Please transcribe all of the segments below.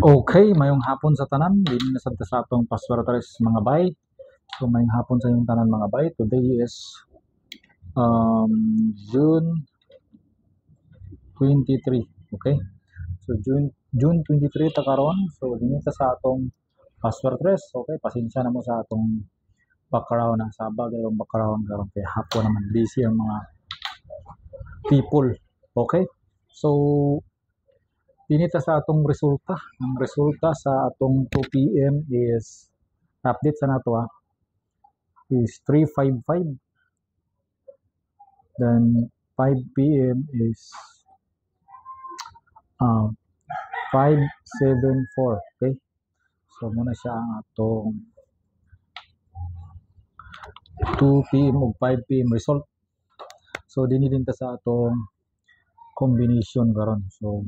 Okay, mayong hapon sa tanan, din na sa atong paswaratres mga bay. So mayong hapon sa inyong tanan mga bay. Today is June 23. Okay? So June 23 ta karon. So din sa atong paswaratres. Okay, pasensya na mo sa atong background na sabag yung background karon kay hapon naman busy ang mga people. Okay? So dinita sa atong resulta. Ang resulta sa atong 2 PM is update sa nato is 355. Then 5 PM is 574. Okay? So muna siya ang atong 2 PM ug 5 PM result. So dinidinta sa atong combination karon. So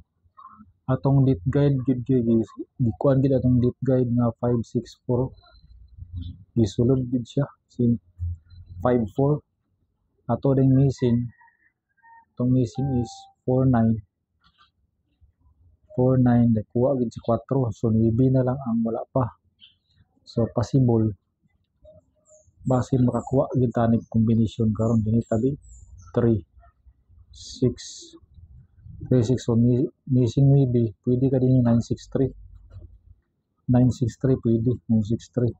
atong date guide gid gikuan gid atong date guide nga 564. Gisulod gid siya sin 54. Ato ding missing. Itong missing is 49. 49 nakuha gid si 4. So 9 na lang ang wala pa. So possible basin makakuha gid tanig combination karon dinhi tabi 3 6 36. So missing maybe pwede ka din 963 pwede 963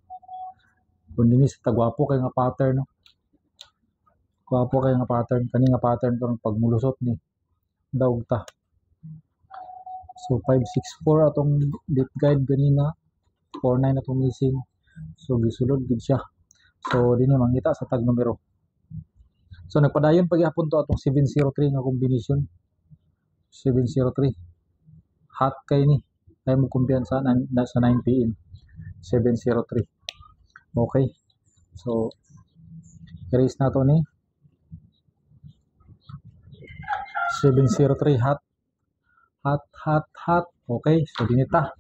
kung din sa tagwapo kay nga pattern no, gwapo kay nga pattern kani nga pattern karon pagmulusot ni daog ta. So 564 atong date guide ganina, 49 atong missing. So gisulod gid siya. So dinhi mangita sa tag numero. So nagpadayon pagyapon to atong 703 nga combination. 703 hot kay ni ay mo kumpiyansa na sa 9 PM 703. Okay, so erase na to ni 703 hot. Okay, so dinita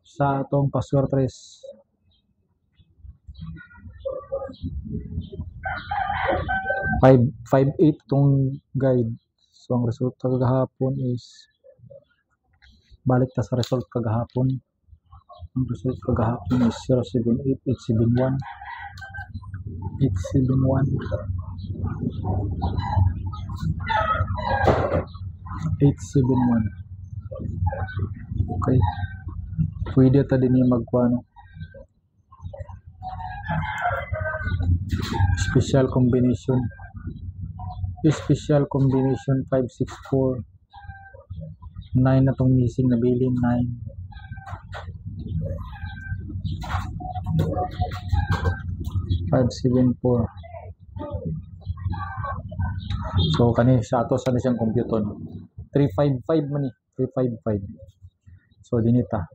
sa atong paswaratres 558 tong guide. So ang result kagahapon is balik ta sa result kagahapon. Ang result kagahapon is 078871 871 871. Okay, pwede ta din yung magkuano special combination 564 9 na tong missing na bilin 9 574. So kani sa ato sa siyang computer 355 man ni 355. So dinita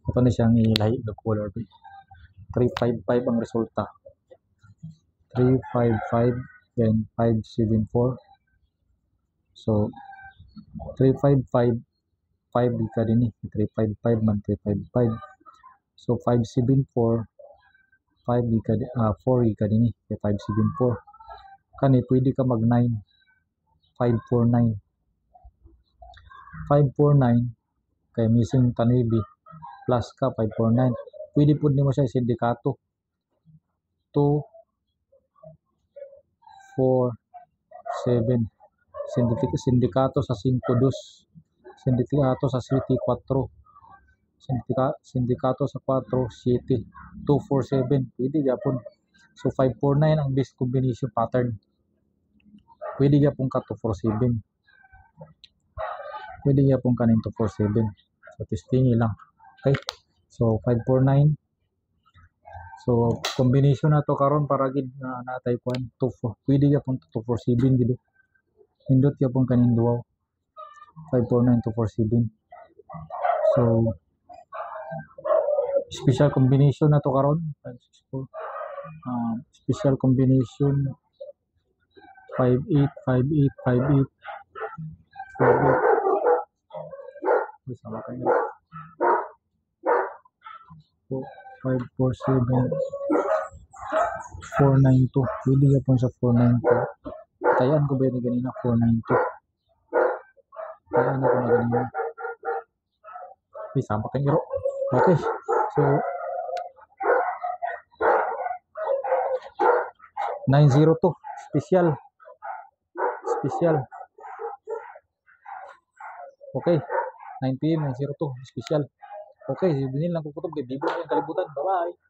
ito na siyang ilahi ng color 355 ang resulta 355 then 574. So 355 5 ka din ni 355 man 355. So 574 5 ka 4 ka din ni 574. Kani pwede ka mag 9 549 kay missing tanubi plus ka 549. Pwede pud nimo siya sindikato 2 4 7 sindikato sa 5-2 sindikato sa City 4 sindikato sa 4 City 247 pwede gyapon. So 549 ang best combination pattern. Pwede gyapon ka 247. Pwede gyapon ka 247. So testing lang. Okay? So 549. So combination na to karon para gid na natay kuan 24. Pwede gyapon 247 gid. Indot gyapon kaning duwa 549 247. So special combination na to karon 564. Special combination 58 sama kayo 547 492. Pwede gyapon sa 492. Tayan ko ba ni ganina 492. Kailangan ako na ganyan. Okay, sama kang iro. Okay. So, 902. Special. Special. Okay. 9 p.m. 902. Special. Okay, si Dinil lang kukutob kay Bibo yung kalibutan. Bye-bye.